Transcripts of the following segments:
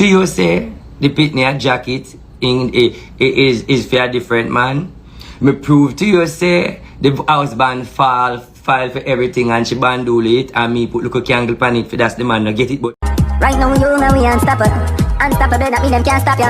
To you say the pitney jacket is for a different man. Me prove to you say the husband file for everything and she bandule it and me put look a candle pan it for that's the man no get it but right now you and we unstoppable. Unstoppable that mean them can't stop ya.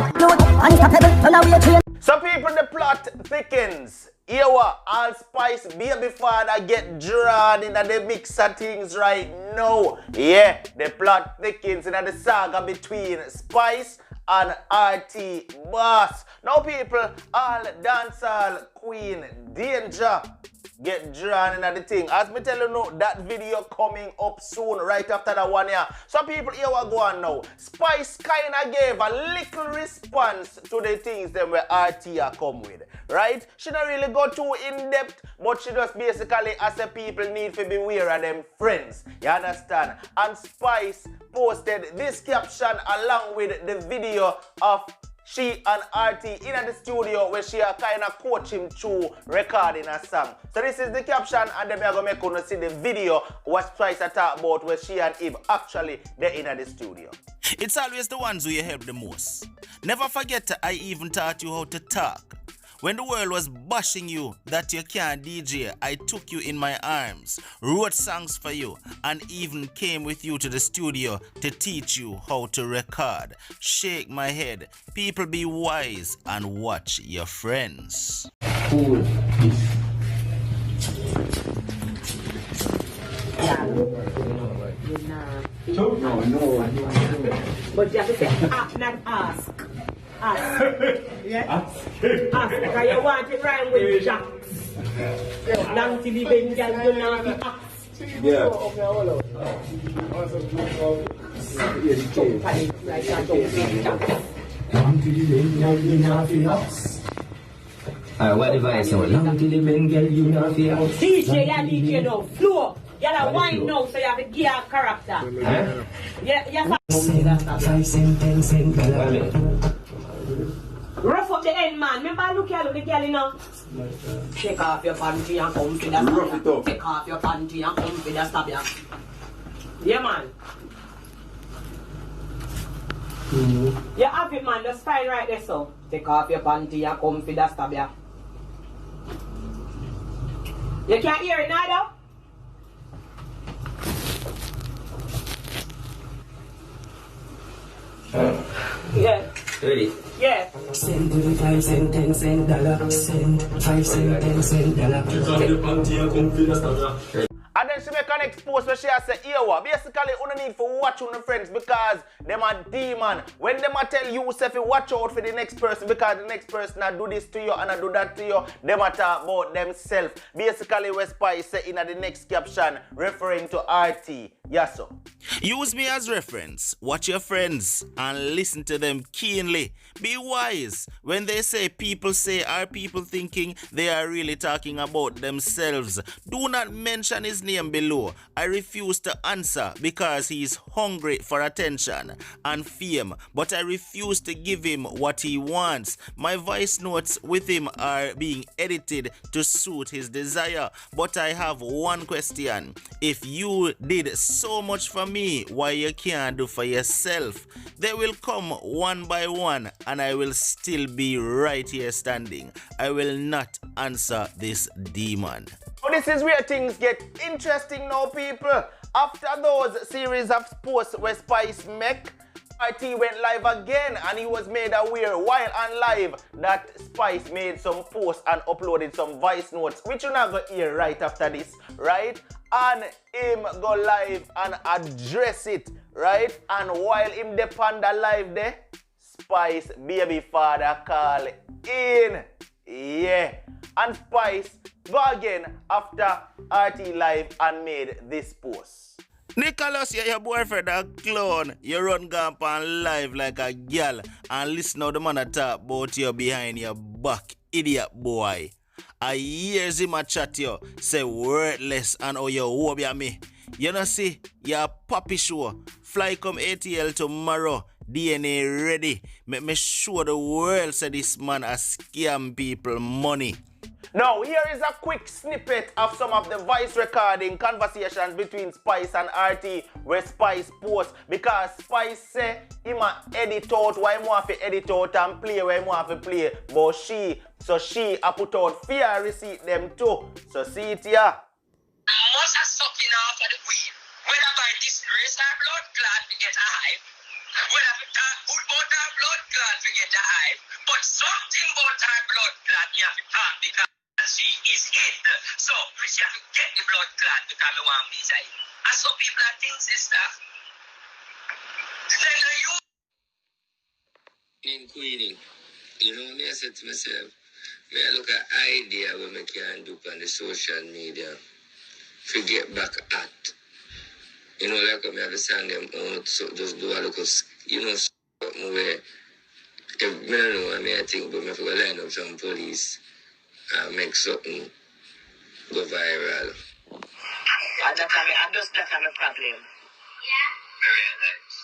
Unstoppable, now we are train. Some people the plot thickens. Here what? All Spice baby father get drawn in the mix of things right now. Yeah, the plot thickens in the saga between Spice and Artie boss. Now people, all dancehall queen Danger get drawn in the thing. As me tell you now, that video coming up soon, right after that one here. Some people here what go on now. Spice kinda gave a little response to the things them where Artie come with. Right? She don't really go too in depth, but she just basically as a people need to beware of them friends. You understand? And Spice posted this caption along with the video of she and Artie in the studio where she are kind of coach him through recording a song. So this is the caption and then we are going to make you see the video what Spice talk about where she and Eve actually they're in the studio. It's always the ones who you help the most. Never forget I even taught you how to talk. When the world was bashing you that you can't DJ, I took you in my arms, wrote songs for you, and even came with you to the studio to teach you how to record. Shake my head. People be wise and watch your friends. cool. No. But you have to say ask, not ask. Ask. Yeah? Ask. Because you want it rhyme with jacks. Long till the Bengal, you know the ask. Yeah. What device? Long till the Bengal, you know the house. DJ no flow. You have to wine now, so you have to give a character. Huh? Yeah. Rough up the end, man. Remember, look at the girl, you know. Take off your panty and come to the stab. Take off your panty and come to the stab. Yeah, man. You have it, man. Just fine right there, so. Take off your panty and come to the stab. You can't hear it now, though? Yeah. Ready? Yeah. Send 5 cent, 10 cent dollar. Send 5 cent, 10 cent dollar. And then she make an expose where she has say, here what? Basically, you need to watch on the friends because them are demon. When them a tell you, say, watch out for the next person because the next person a do this to you and a do that to you, them a talk about themselves. Basically, what Spice say in the next caption, referring to Artie. Yes, sir. Use me as reference, watch your friends, and listen to them keenly. Be wise. When they say people say, are people thinking they are really talking about themselves? Do not mention his name below. I refuse to answer because he is hungry for attention and fame, but I refuse to give him what he wants. My voice notes with him are being edited to suit his desire, but I have one question. If you did so much for me, why you can't do for yourself? They will come one by one and I will still be right here standing. I will not answer this demon. So this is where things get interesting now, people. After those series of posts where Spice make, Artie went live again and he was made aware while on live that Spice made some posts and uploaded some voice notes, which you're not going to hear right after this, right? And him go live and address it, right? And while him depend the live there, Spice baby father call in. Yeah. And Spice go again after Artie live and made this post. Nicholas, you're your boyfriend a clown. You run gamp and live like a gal and listen how the man a talk about you behind your back, idiot boy. I hears him a chat you, say worthless and how you obeah me. You know see, you're a puppy show. Fly come ATL tomorrow. DNA ready. Make me show the world say this man a scam people money. Now, here is a quick snippet of some of the voice recording conversations between Spice and Artie where Spice posts, because Spice say he might edit out what he want to edit out and play what he want to play, but she a put out fear receipt them too. So see it here. Most are sucking off of the weed, whether by disgrace or blood clot to get a hype, whether we talk good about our blood clot to get a hype, but something about our blood clot you have to talk because she is it. So we have to get the blood clot because we want these hype. And some people are things, sister. Then you in Queenie, you know me, I said to myself, may I look at idea what I can do on the social media to get back at. You know, like I have a song them out, so just do a little, you know, something where, I don't know, I think, but I forgot to line up some police and make something go viral. and that's the problem. Yeah. Very nice.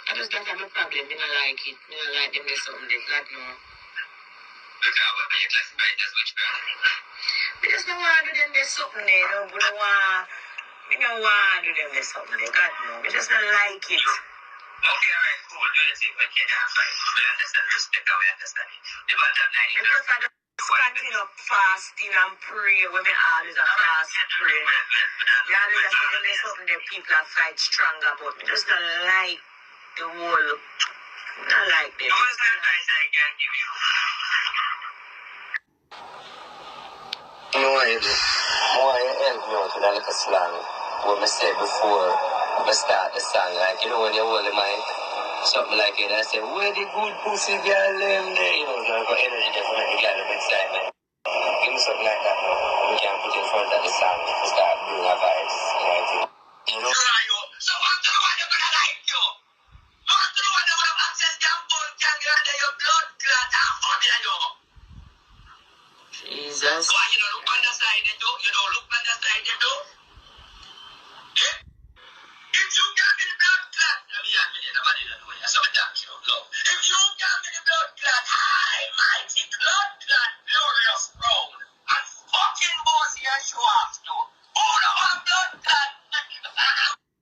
I just don't have a problem. I don't like it. I don't like them do something they God no. Because what you classify it as which problem? Because no one do them do something they don't want. We don't want to do them do something they God no. We just don't like it. Okay, alright, cool. Do you see? Okay, yeah, fine. We understand. Respect how we understand it. The bottom line is standing up fasting and pray when we always are fast pray. We always are saying there's something that people are fight stronger about. We just don't like the whole. Not like them. What's the advice I can give you? You know what you do? More you help me out with a little slang. What I said before I start the song, like, you know, when you hold the mic, something like it, I say, where the good pussy girl them there? You know, so I got energy there for the girl of excitement. Give me something like that, man. We can put in front of the song to start bringing a vibes, you know what I think? You know? So what do you want to like you? What do you want to have access to your bone can get under your blood clot and phobia, you? Jesus. Why you don't look on the side, you do? You don't look on the side, you do? Yeah? If you got me the blood clot, I mean, nobody don't know. That's what I'm talking about. If you got me the blood clot, high, mighty blood clot, glorious crown, and fucking bossy and show off to. Who don't have blood clot?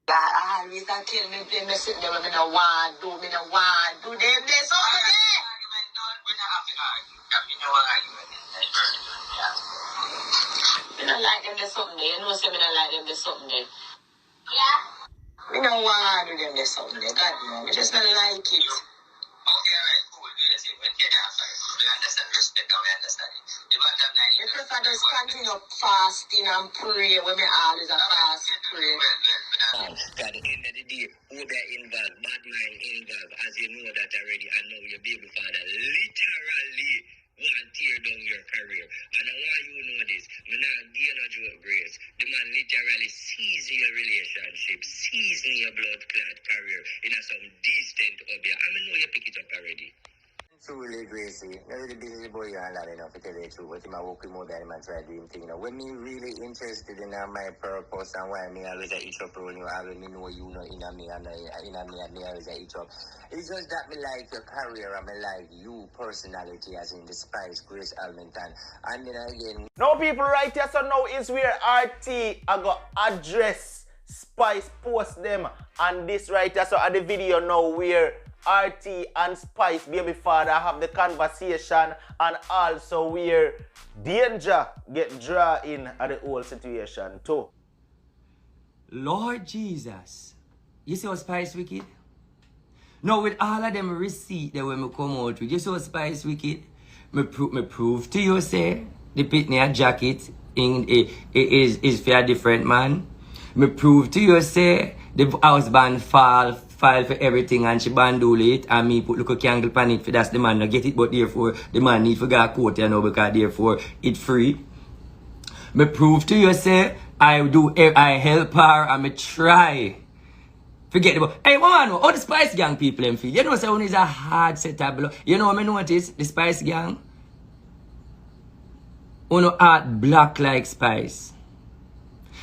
I always that kill me, play me sit there with me no want, do me no want, do them this over there. Argument done, we don't have to argue. You know what argument is? Me don't like them this something there, you know say me don't like them this something there. Yeah. Me don't want to do them this something there, God no, me just don't like it. Okay, alright, cool. Do the same. Okay, we understand, respect and we understand it. The bottom line Me is prefer just continue up fasting and pray when me always a fast pray. At the end of the day, Obeah involved, bad mind involved, as you know that already, and now your baby father literally want to tear down your career. And I want you to know this, I'm not giving a joke, Grace. The man literally seizing your relationship, seizing your blood clot career in a some decent Obeah. I know you pick it up already. Truly, Gracie, I'm really busy boy and lot enough to tell you the truth, but I'm working more than I'm trying to do thing. You know, when me really interested in my purpose and why me always a each up when you already know you know in me and me always a each up. It's just that me like your career and me like you personality as in the Spice, Grace Almenton. And then again. Now people right here, so now is where Artie I got address Spice post them, and this right here, so at the video now where Artie and Spice baby father have the conversation, and also where Danger get draw in at the whole situation too. Lord Jesus. You see how Spice wicked? Now with all of them receipt that when me come out with, you see how Spice wicked? Me prove to you say the pitney jacket is for a different man. Me prove to you say the house band file for everything and she bandule it and me put little candle pan it for that's the man not get it, but therefore the man need to get a coat, you know, because therefore it free. Me prove to you say I help her and me try. Forget about hey man, all the Spice Gang people them feel. You know say one is a hard setup. You know what I notice? The Spice Gang uno heart black like Spice.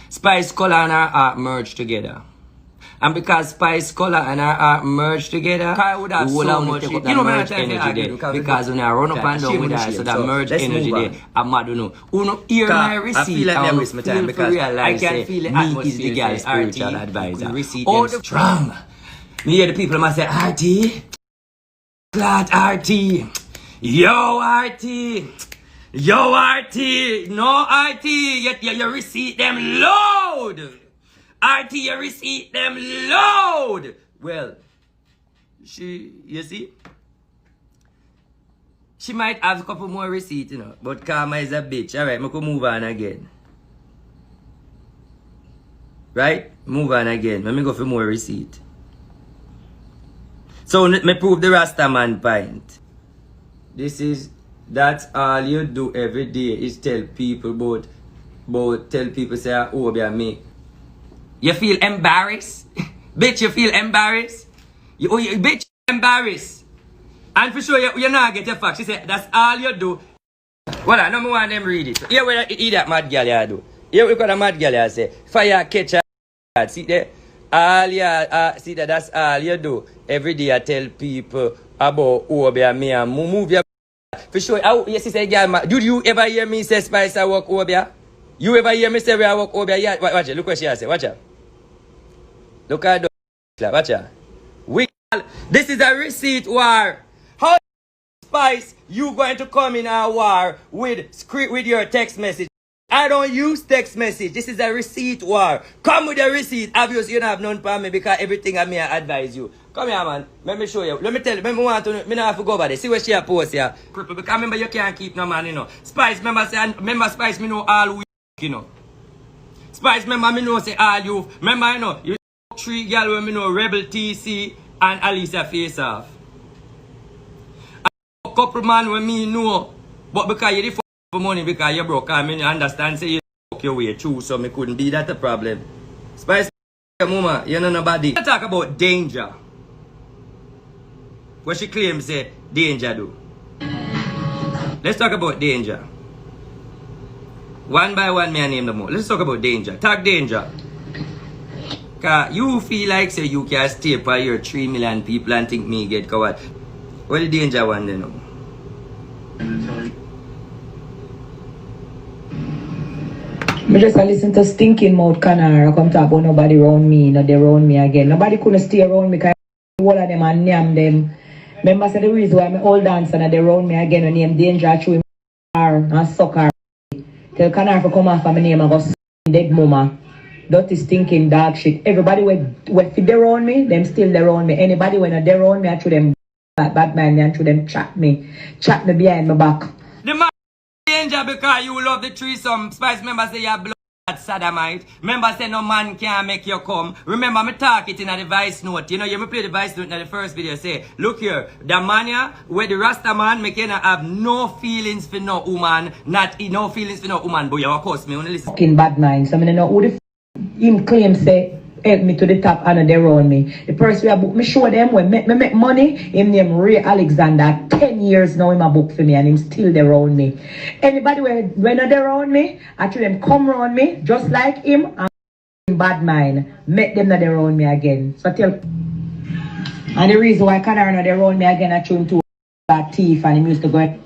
Spice color and her heart merge together. And because Spice Color and her art merged together, I would have so much shit. You know, merge energy there. Because when I run up and down with her, so that merge energy there, I'm mad, you know. Uno hear my receipt. I feel like I waste my time because I can feel the atmosphere. Me is the girl's spiritual advisor. Oh, the strong. Me hear the people must say, Artie. Glad Artie. Yo, Artie. Yo, Artie. No, Artie. You receipt them load. Artie, you receipt them load. Well, you see? She might have a couple more receipts, you know. But Karma is a bitch. Alright, I could move on again. Right? Move on again. Let me go for more receipt. So, me prove the Rasta man point. That's all you do every day is tell people tell people say, Obeah me. You feel embarrassed? Bitch, you feel embarrassed? Bitch, embarrassed. And for sure, you're not get your facts. She said, that's all you do. Well, I don't want them read it. Here what that mad girl you do. Here we got a mad girl you say, fire catch a. See there? See that's all you do. Every day I tell people about Obeah me and move your for sure. Yes, say girl, do you ever hear me say Spice I work Obeah? You ever hear me say we I work Obeah? Yeah, watch it. Look what she say. Watch out. Look at that. Watch out. This is a receipt war. How Spice you going to come in a war with your text message? I don't use text message. This is a receipt war. Come with the receipt. Obviously, you don't have none for me because everything I may advise you. Come here, man. Let me show you. Let me tell you. Me not have to go over there. See what she post here. Because remember, you can't keep no man, you know. Spice, remember Spice, me know all we, you know. Spice, remember, me know say all you. Remember, you know, you 3 girls when me know Rebel TC and Alicia face off. A couple man when me know. But because you the for money because you broke, I mean, you understand, say you fuck your way through, so me couldn't be that a problem. Spice, mama, you know nobody. Let's talk about danger. What she claims say danger do. Let's talk about danger. One by one, may I name them all. Let's talk about danger. Talk danger. Cause you feel like say you can stay for your 3 million people and think me get covered. What the danger one they know? I just listen to stinking mouth canara come talk about nobody around me, not they around me again. Nobody couldn't stay around me because all of them and name them. Remember say the reason why my old dancer and they around me again and name danger through him and suck her. Tell canara for come off of my name and go dead mama. Dirty stinking dog shit. Everybody when they around me, them still they around me. Anybody when they around me, I through them bad man and through them chat me behind my back. Danger because you love the threesome. Spice member say you're blood sodomite. Remember say no man can make you come. Remember me talk it in the voice note. You know you me play the voice note in the first video. Say look here, the man here where the Rasta man make you not have no feelings for no woman. No feelings for no woman. But you of course me only listen. Fucking bad mind. So I mean know who the him claim say help me to the top and they around me. The person we book me show them when me make money. Him name Ray Alexander. 10 years now in my book for me and him still there around me. Anybody when they around me, actually them come around me just like him and bad mind. Make them not there around me again. So tell and the reason why Canara not there around me again I him to that thief and him used to go.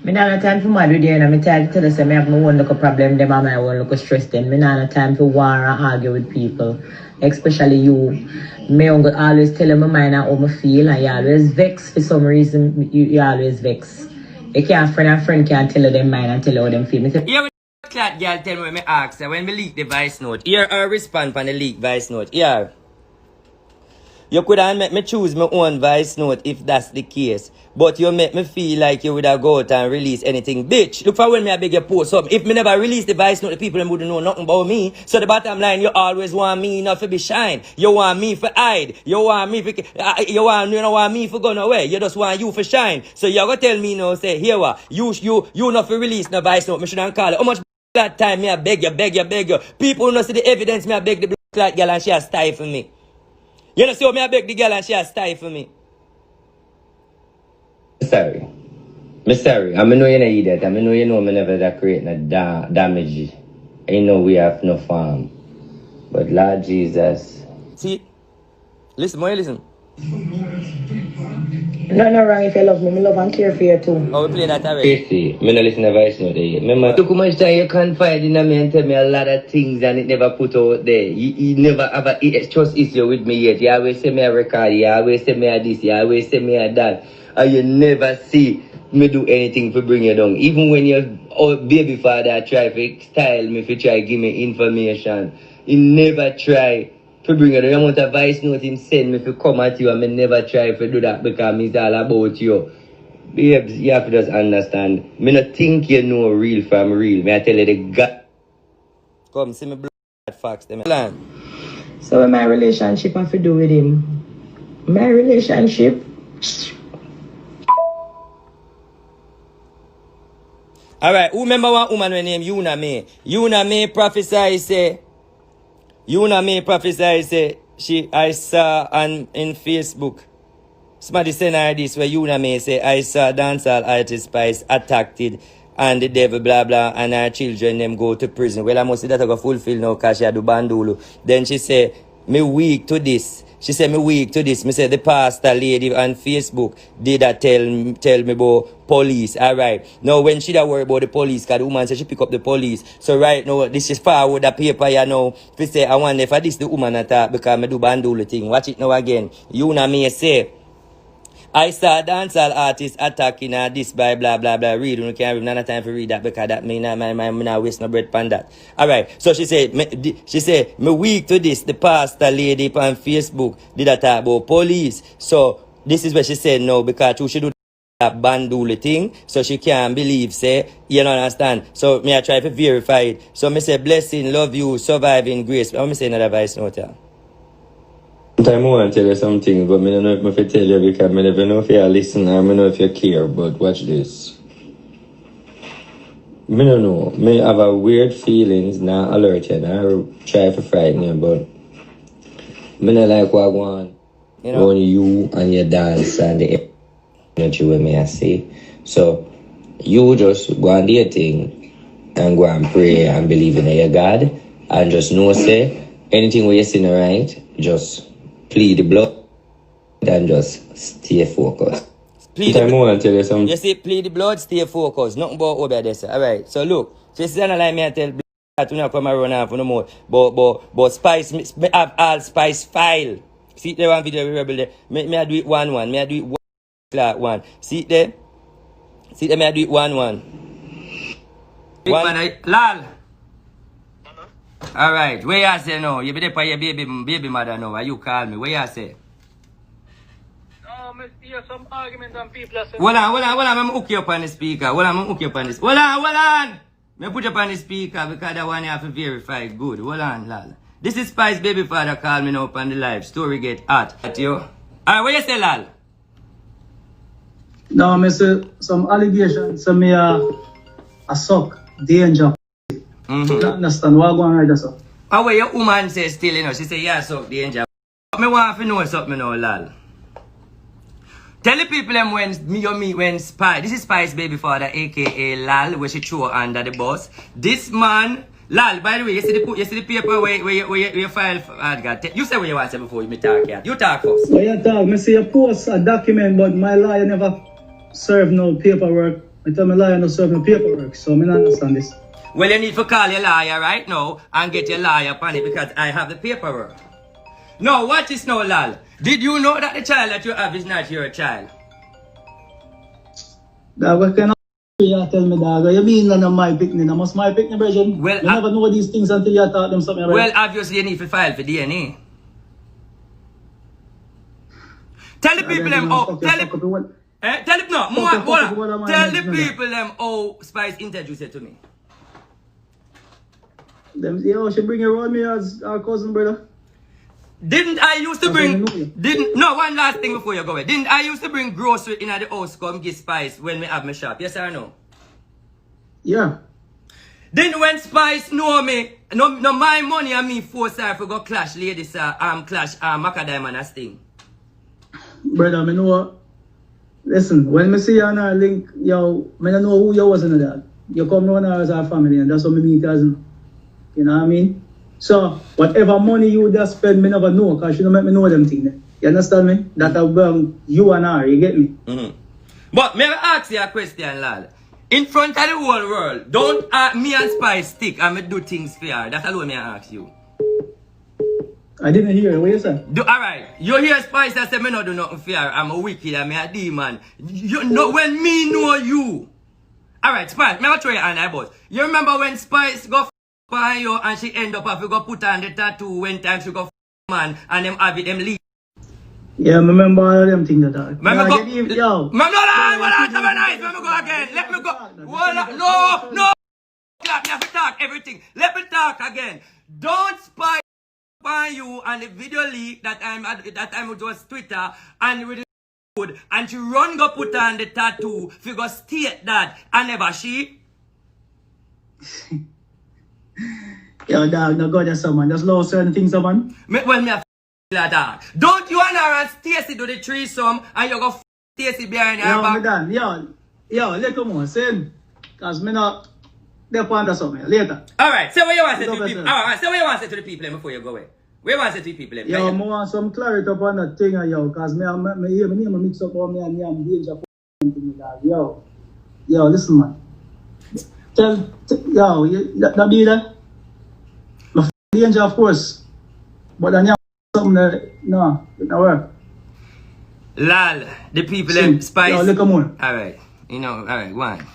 Me not have time for mad with you and I'm trying to tell us I have my own little problem them and my own little stress them. Me not have time for war and argue with people. Especially you. Me always tell my mind how I feel and you always vex for some reason. You always vex. You can't friend can't tell you them mind and tell you how them feel. Yeah, that girl tell me when me ask her when me leak the voice note. Here her respond on the leak voice note. Here. You could have make me choose my own voice note if that's the case. But you make me feel like you would have go out and release anything. Bitch, look for when me I beg you post up. If me never release the voice note, the people wouldn't know nothing about me. So the bottom line, you always want me not to be shine. You want me for hide. You want me for you don't want me for going away. You just want you for shine. So you gonna tell me no say here what you not for release no voice note. Me shouldn't call it. How much that time me I beg you. People who not see the evidence me I beg the black girl and she has stifle me. You know, see how me I beg the girl and she has stifle me. Sorry. I know you're not idiot. I know you know me never that create no damage. I know we have no farm. But Lord Jesus. See? Listen, more listen. No wrong if you love me. Me love and care for you too. Oh, we play that already. See, me no listen to voice note there. Remember, too much time you confide in me and tell me a lot of things and it never put out there. You never have a trust issue with me yet. You always say me a record, you always say me a this, you always say me a that. And you never see me do anything to bring you down. Even when your baby father try to style me, if you try to give me information, he never try to bring you down. The amount of voice note him send me if you come at you, and me never try to do that because it's all about you. Babes, you have to just understand. Me not think you know real from real. Me I tell you the God. Come, see me blood facts. Plan. So what my relationship have to do with him? My relationship? Alright, who remember one woman named Una May? Una May prophesy say, I saw in Facebook. Somebody send her this where Una May say, I saw dancehall artist Spice attacked it and the devil blah blah and her children them go to prison. Well, I must say that I go fulfill now because she do bandulu. Then she say, me weak to this. She said me weak to this. Me say the pastor lady on Facebook did that tell me about police. Alright. Now when she da worry about the police, because the woman said she pick up the police. So right now, this is forward the paper you know. If say I wonder if this the woman attack because me do bandulu thing. Watch it now again. You know me say, I saw a dancehall artist attacking this by blah blah blah. Read, you can't have none time for read that because that me not waste no bread pan that. Alright, so she said me weak to this. The pastor lady on Facebook did a talk about police. So this is what she said no because she do that banduli thing. So she can't believe say, you don't understand. So me I try to verify it. So me say blessing, love you, surviving grace. Let me say another voice note here. Sometimes I want to tell you something, but I don't know if I tell you because I never know if you listen or I don't know if you care, but watch this. I don't know. I have a weird feelings, not alert you, not try to frighten you, but I don't like what I want. You know? Only you and your dance and the energy with me, I see. So, you just go and do your thing and go and pray and believe in your God and just know, say, anything where you're seeing right, just plead the blood and just stay focused. Plead the blood. Tell you something. You see, plead the blood, stay focused. Nothing about Obeah this. Alright, so look. So this is not like me I tell that we not come and run off no more. But Spice, me have all Spice file. See there one video we rebel there. Me I do it one. Me I do it one. See there? See there me I do it one. Big man, lal. Alright, where you say now? You be there for your baby mother now. Why you call me? Where you say? No, I hear some argument and people are saying... Hold on. I'm hook you up on the speaker. Hold on. Me put you up on the speaker because that one you have to verify. Good. Hold on, lal. This is Spice baby father call me now up on the live. Story get hot. At you. Alright, what you say, lal? No, I say some allegations. So me a suck. Danger. Mm-hmm. I understand what going on right there, and what your woman says still, you know, she say, yeah, so danger. But me want to know something now, lal. Tell the people them when me or me when Spice, this is Spice baby father, aka Lal, where she throw under the bus. This man, Lal, by the way, you see the paper where you file for God. You say what you want to say before you talk here. You talk first. Well, you talk, me say you post a document, but my lawyer never serve no paperwork. I tell my lawyer no serve no paperwork, so I don't understand this. Well, you need to call your lawyer right now and get your lawyer upon it because I have the paperwork. Now, watch this now, Lal. Did you know that the child that you have is not your child? Dog, what kind of you tell me, dog? You mean that my picnic? I must my picnic, Bridget? Well, you never know these things until you taught them something, right? Well, obviously you need to file for DNA. Tell the people them how... Tell the people them how Spice introduced it to me. Them say, oh, she bring around me as our cousin, brother. Didn't I used to bring... No, one last thing before you go away. Didn't I used to bring grocery in the house come get Spice when we have my shop? Yes or no? Yeah. Didn't when Spice know me, no my money and me force her to go clash ladies, clash Macadam and a Sting. Brother, I know what? Listen, when I see you on our link, yo, I don't know who you was in that. You come on as our family and that's what we meet as... You know what I mean? So, whatever money you just spend, me never know, because you don't make me know them things. You understand me? That you and her, you get me? But may I ask you a question, lad? In front of the whole world, don't me and Spice stick and me do things fair. That's alone me I ask you. I didn't hear what you said. Alright, you hear Spice that say me not do nothing fair. I'm a wicked, I'm a demon. You know when me know you. Alright, Spice, me I'll try you on that boss. You remember when Spice go on you and she end up have to go put on the tattoo when time she go man and them have it, them leave. Yeah, I remember all of them things that are. Let me go again. Let me go. No. Let me talk everything. Let me talk again. Don't spy on you and the video leak that time it was Twitter and with the code and she run go put on the tattoo. If you go state that I never she. Yo, dog, no go there, someone. Just love certain things, someone. Well, me a that. Don't you and her and Stacy do the threesome and you go Stacy behind her back? Done. Yo, little more, sin. Because me not, they're under something. Later. Alright, say what you want to say to the people. Alright, say what you want to say to the people before you go away. What you want to say to the people? Yo, I want some clarity upon that thing, yo, because me hear me name mix up on me and I'm danger for something like that. Yo, listen, man. Yo, that be there? Danger, of course. But then you something that, no, it don't work. Lal, the people them Spice. Yo, look more. Alright, alright, one.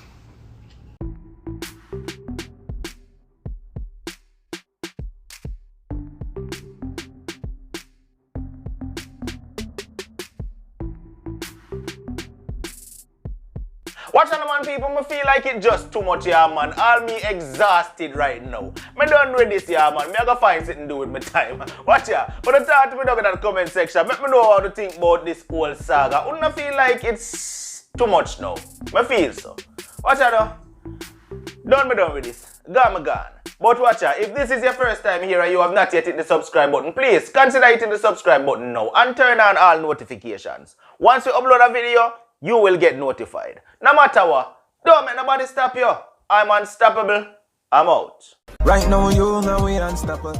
Watch on, man, people. I feel like it just too much, yeah, man. All me exhausted right now. Me done with this, yeah, man. Me I go find something to do with my time. Watch ya. But talk to me down in the comment section. Let me know how to think about this whole saga. I don't feel like it's too much now. I feel so. Watch ya, though. Done with this. Gone. But watch ya. If this is your first time here and you have not yet hit the subscribe button, please consider hitting the subscribe button now and turn on all notifications. Once we upload a video, you will get notified. No matter what, don't make nobody stop you. I'm unstoppable. I'm out. Right now, we unstoppable.